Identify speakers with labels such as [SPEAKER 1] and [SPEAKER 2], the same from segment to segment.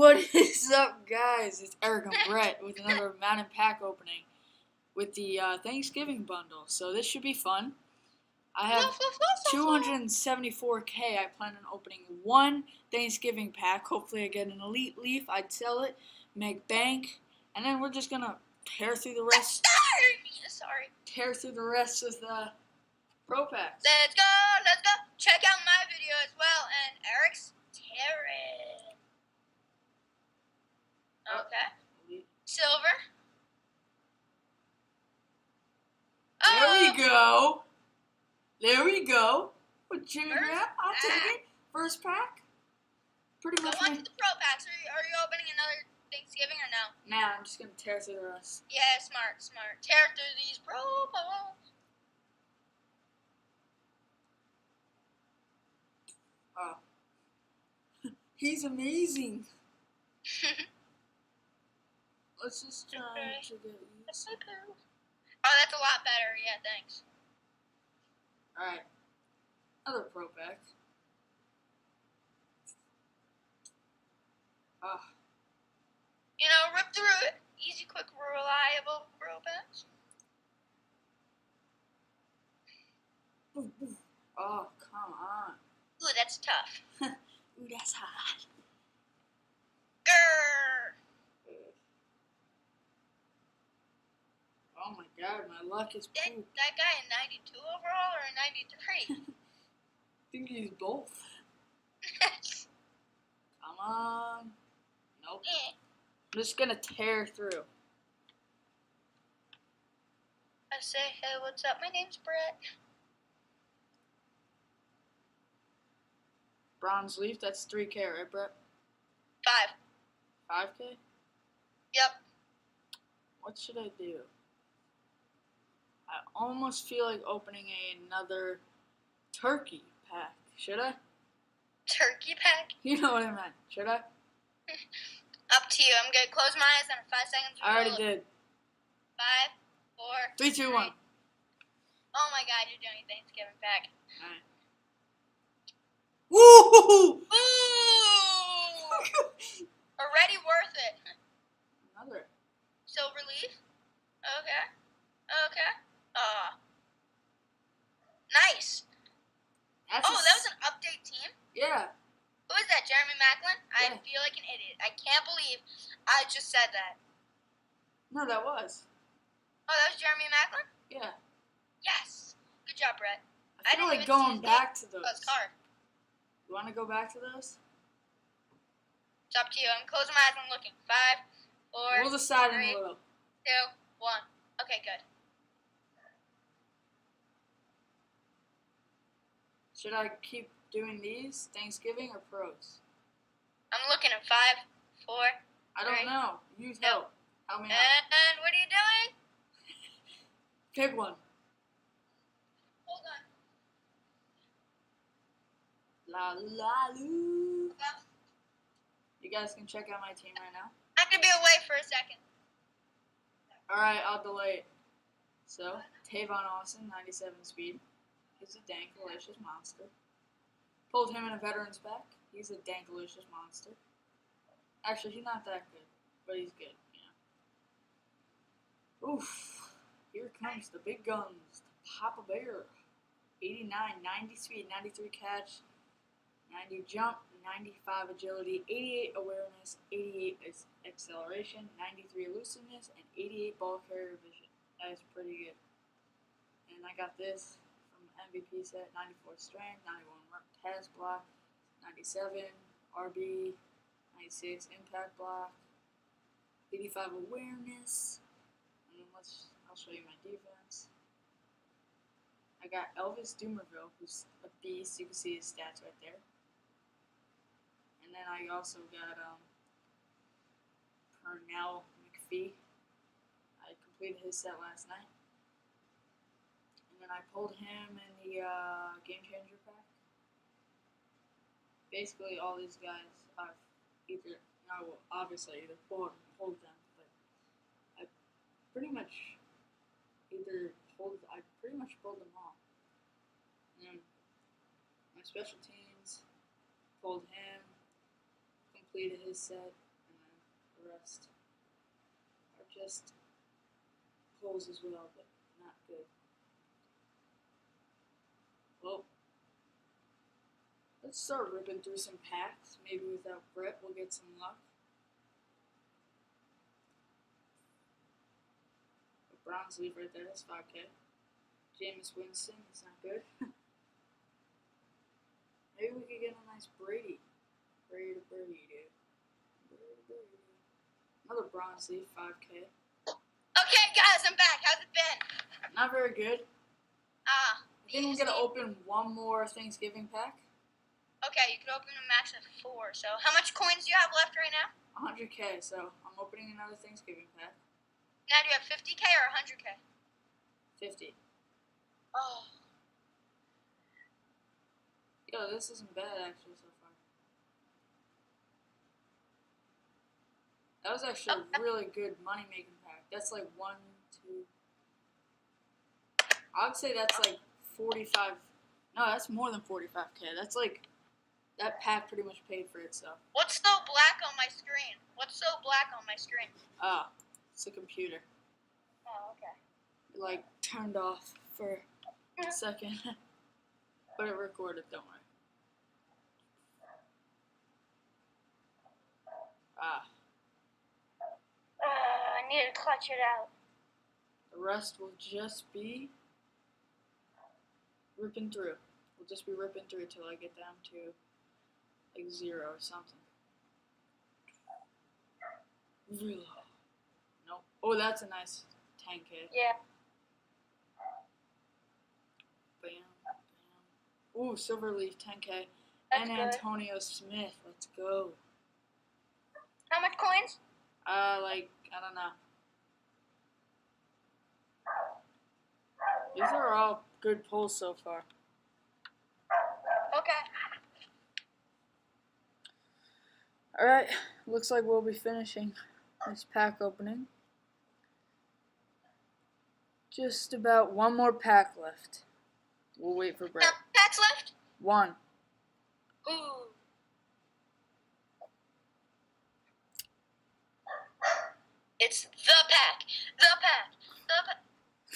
[SPEAKER 1] What is up, guys? It's Eric and Brett with another Madden pack opening with the Thanksgiving bundle. So this should be fun. I have 274K. I plan on opening one Thanksgiving pack. Hopefully I get an elite leaf. I'd sell it, make bank, and then we're just gonna tear through the rest.
[SPEAKER 2] Sorry.
[SPEAKER 1] Tear through the rest of the pro packs.
[SPEAKER 2] Let's go. Check out my video as well and Eric's tearing. Okay. Silver.
[SPEAKER 1] There we go. With Jimmy Graham, I'll take it. First pack. Pretty much.
[SPEAKER 2] Go on to the pro packs. Are you opening another Thanksgiving or no?
[SPEAKER 1] Nah, I'm just gonna tear through the rest.
[SPEAKER 2] Yeah, smart. Tear through these pro packs.
[SPEAKER 1] Oh. He's amazing. Let's just try to get these.
[SPEAKER 2] Oh, that's a lot better. Yeah, thanks.
[SPEAKER 1] Alright. Another pro pack.
[SPEAKER 2] You know, rip through it. Easy, quick, reliable pro packs.
[SPEAKER 1] Oh, come on.
[SPEAKER 2] Ooh, that's tough.
[SPEAKER 1] Ooh, that's hot.
[SPEAKER 2] Grrr.
[SPEAKER 1] Oh my god, my luck is poop.
[SPEAKER 2] That guy in 92 overall or in 93?
[SPEAKER 1] I think he's both. Come on. Nope.
[SPEAKER 2] Yeah.
[SPEAKER 1] I'm just gonna tear through.
[SPEAKER 2] I say, hey, what's up? My name's Brett.
[SPEAKER 1] Bronze leaf, that's 3K, right, Brett?
[SPEAKER 2] 5.
[SPEAKER 1] 5K?
[SPEAKER 2] Yep.
[SPEAKER 1] What should I do? I almost feel like opening another turkey pack. Should I?
[SPEAKER 2] Turkey pack?
[SPEAKER 1] You know what I meant. Should I?
[SPEAKER 2] Up to you. I'm going to close my eyes and 5 seconds.
[SPEAKER 1] I already did.
[SPEAKER 2] 5, 4,
[SPEAKER 1] 3, 2, 1.
[SPEAKER 2] Oh my god, you're doing Thanksgiving pack.
[SPEAKER 1] Alright. Woo!
[SPEAKER 2] Ooh! Already worth it.
[SPEAKER 1] Another.
[SPEAKER 2] Silver leaf? Okay. Nice. That was an update team?
[SPEAKER 1] Yeah.
[SPEAKER 2] Who is that, Jeremy Macklin?
[SPEAKER 1] Yeah.
[SPEAKER 2] I feel like an idiot. I can't believe I just said that.
[SPEAKER 1] No, that was.
[SPEAKER 2] Oh, that was Jeremy Macklin?
[SPEAKER 1] Yeah.
[SPEAKER 2] Yes. Good job, Brett.
[SPEAKER 1] I feel like going back to those.
[SPEAKER 2] Card.
[SPEAKER 1] You want to go back to those?
[SPEAKER 2] It's up to you. I'm closing my eyes and looking. 5, 4,
[SPEAKER 1] We'll decide
[SPEAKER 2] 3,
[SPEAKER 1] in a little.
[SPEAKER 2] 2, 1. Okay, good.
[SPEAKER 1] Should I keep doing these, Thanksgiving or pros?
[SPEAKER 2] I'm looking at 5, 4.
[SPEAKER 1] I don't know. You help. Help me out.
[SPEAKER 2] And what are you doing?
[SPEAKER 1] Pick one.
[SPEAKER 2] Hold on.
[SPEAKER 1] La la loo. You guys can check out my team right now.
[SPEAKER 2] I'm going to be away for a second.
[SPEAKER 1] Alright, I'll delay it. So, Tavon Austin, 97 speed. He's a dankalicious monster. Pulled him in a veteran's pack. He's a dankalicious monster. Actually, he's not that good, but he's good, you know. Oof. Here comes the big guns. Papa Bear. 89, 90 speed, 93 catch, 90 jump, 95 agility, 88 awareness, 88 acceleration, 93 elusiveness, and 88 ball carrier vision. That is pretty good. And I got this from MVP set, 94 strength, 91 pass block, 97 RB, 96 impact block, 85 awareness. And then I'll show you my defense. I got Elvis Dumerville, who's a beast. You can see his stats right there. And then I also got Pernell McPhee. I completed his set last night. And then I pulled him in the Game Changer pack. Basically, all these guys I've obviously either pulled them, but I pretty much pulled them all. And my special teams pulled him, completed his set. rest are just pulls as well, but not good. Well, let's start ripping through some packs. Maybe without Brett, we'll get some luck. A bronze leaf right there, that's 5K. Jameis Winston, that's not good. Maybe we could get a nice Brady. Brady to Brady, dude. Brady to Brady. Another bronze leaf, 5K.
[SPEAKER 2] Okay, guys, I'm back. How's it been?
[SPEAKER 1] Not very good.
[SPEAKER 2] Ah.
[SPEAKER 1] I think we're gonna open one more Thanksgiving pack.
[SPEAKER 2] Okay, you can open a max of 4. So, how much coins do you have left right now?
[SPEAKER 1] 100K, so I'm opening another Thanksgiving pack.
[SPEAKER 2] Now, do you have 50K or 100K?
[SPEAKER 1] 50.
[SPEAKER 2] Oh.
[SPEAKER 1] Yo, this isn't bad actually so far. That was actually a really good money making pack. That's like 1, 2. I would say that's like 45. No, that's more than 45K. That's like, that pack pretty much paid for itself.
[SPEAKER 2] What's so black on my screen? What's so black on my screen?
[SPEAKER 1] Ah, it's a computer.
[SPEAKER 2] Oh, okay.
[SPEAKER 1] It like turned off for a second. But it recorded, don't worry. Ah.
[SPEAKER 2] I need to clutch it out.
[SPEAKER 1] The rest will just be ripping through. We'll just be ripping through till I get down to like 0 or something. Really? Nope. Oh, that's a nice 10K.
[SPEAKER 2] Yeah.
[SPEAKER 1] Bam, bam. Ooh, silver leaf 10K.
[SPEAKER 2] That's
[SPEAKER 1] and
[SPEAKER 2] good.
[SPEAKER 1] Antonio Smith. Let's go.
[SPEAKER 2] How much coins?
[SPEAKER 1] Like, I don't know. These are all good pulls so far.
[SPEAKER 2] Okay.
[SPEAKER 1] Alright, looks like we'll be finishing this pack opening. Just about one more pack left. We'll wait for Brett.
[SPEAKER 2] How many packs left?
[SPEAKER 1] 1.
[SPEAKER 2] Ooh. It's the pack. The pack. The pack.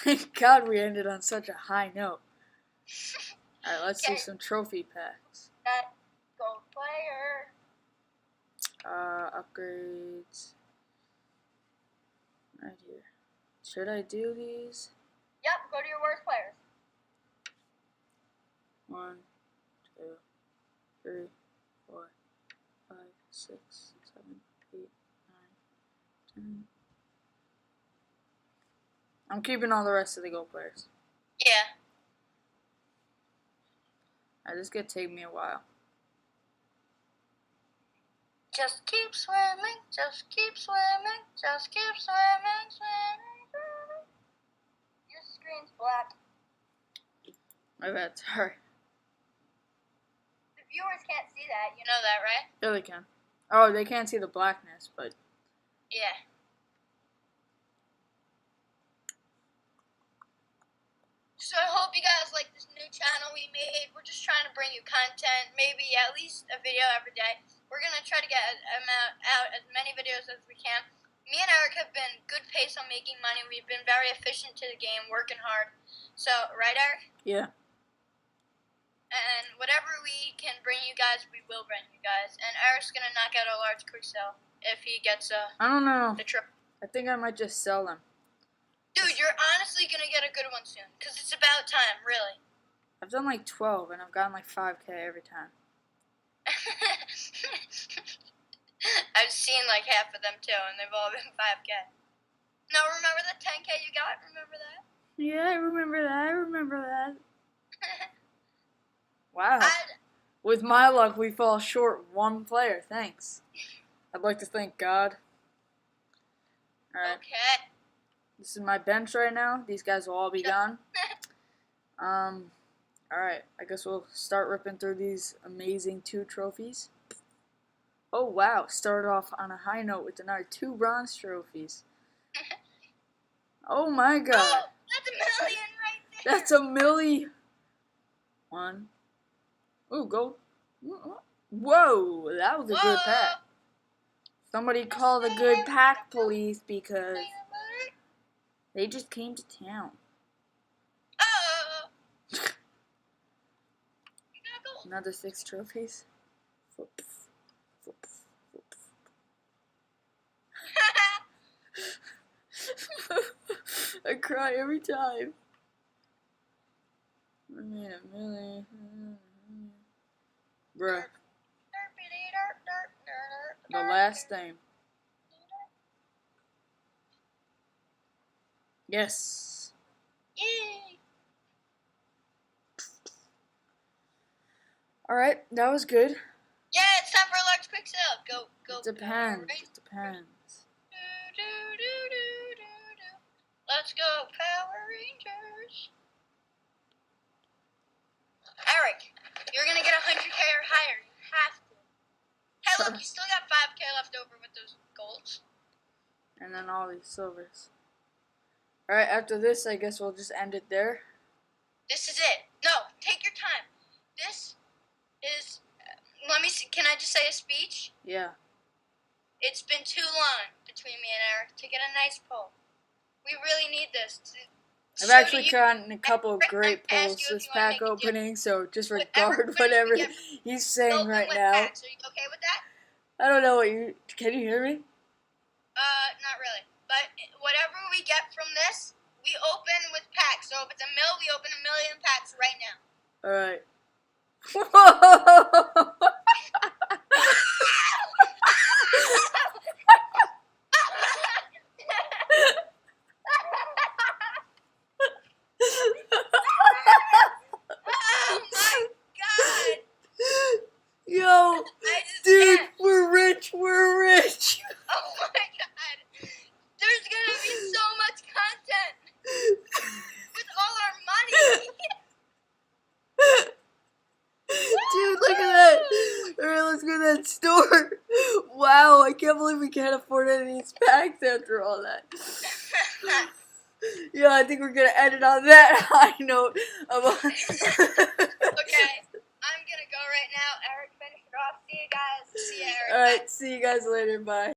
[SPEAKER 1] Thank God we ended on such a high note. Alright, let's do some trophy packs.
[SPEAKER 2] That gold player.
[SPEAKER 1] Upgrades. Right here. Should I do these?
[SPEAKER 2] Yep, go to your worst players.
[SPEAKER 1] 1, 2, 3, 4, 5, 6, 7, 8, 9, 10. I'm keeping all the rest of the gold players.
[SPEAKER 2] Yeah.
[SPEAKER 1] Alright, this is gonna take me a while.
[SPEAKER 2] Just keep swimming, just keep swimming, just keep swimming, swimming, swimming. Your screen's black.
[SPEAKER 1] My bad, sorry.
[SPEAKER 2] The viewers can't see that, you know that, right?
[SPEAKER 1] Yeah, they can. Oh, they can't see the blackness, but
[SPEAKER 2] Yeah. So I hope you guys like this new channel we made. We're just trying to bring you content, maybe at least a video every day. We're going to try to get out as many videos as we can. Me and Eric have been good pace on making money. We've been very efficient to the game, working hard. So, right, Eric?
[SPEAKER 1] yeah.
[SPEAKER 2] And whatever we can bring you guys, we will bring you guys. And Eric's going to knock out a large quick sell if he gets
[SPEAKER 1] I don't know.
[SPEAKER 2] the trip.
[SPEAKER 1] I think I might just sell them.
[SPEAKER 2] Dude, you're honestly going to get a good one soon. Because it's about time, really.
[SPEAKER 1] I've done like 12 and I've gotten like 5K every time.
[SPEAKER 2] I've seen like half of them too, and they've all been 5K. No, remember the 10K you got? Remember that?
[SPEAKER 1] Yeah, I remember that. I remember that. Wow. With my luck, we fall short 1 player. Thanks. I'd like to thank God. Alright.
[SPEAKER 2] Okay.
[SPEAKER 1] This is my bench right now. These guys will all be gone. Alright. I guess we'll start ripping through these amazing 2 trophies. Oh, wow. Started off on a high note with another 2 bronze trophies. Oh, my God.
[SPEAKER 2] Oh, that's $1 million right there.
[SPEAKER 1] That's a milli. 1. Ooh, gold. Whoa, that was a good pack. Somebody call the good pack police because they just came to town.
[SPEAKER 2] Oh. You gotta go.
[SPEAKER 1] Another 6 trophies. I cry every time. Bruh. The last name. Yes.
[SPEAKER 2] Yay.
[SPEAKER 1] Alright, that was good.
[SPEAKER 2] Yeah, it's time for a large quick sale. Go.
[SPEAKER 1] It depends. It depends.
[SPEAKER 2] Let's go, Power Rangers. Eric, you're gonna get 100K or higher. You have to. Hey, look, you still got 5K left over with those golds.
[SPEAKER 1] And then all these silvers. Alright, after this, I guess we'll just end it there.
[SPEAKER 2] This is it. No, take your time. This is. Let me see. Can I just say a speech?
[SPEAKER 1] Yeah.
[SPEAKER 2] It's been too long between me and Eric to get a nice poll. We really need this.
[SPEAKER 1] I've actually gotten a couple of great polls this pack opening, so just regard whatever he's saying right now.
[SPEAKER 2] Packs. Are you okay with that?
[SPEAKER 1] I don't know what you... Can you hear me?
[SPEAKER 2] Not really. But whatever we get from this, we open with packs. So if it's a mil, we open 1,000,000 packs right now.
[SPEAKER 1] Alright. Yo, dude, we're rich. We're rich.
[SPEAKER 2] Oh my god. There's gonna be so much content with all our money.
[SPEAKER 1] Dude, look at that. Alright, let's go to that store. Wow, I can't believe we can't afford any of these packs after all that. Yeah, I think we're gonna end it on that high note.
[SPEAKER 2] Okay. I'm gonna go right now. Eric, finish it off. See you guys. See you, Eric.
[SPEAKER 1] Alright, see you guys later. Bye.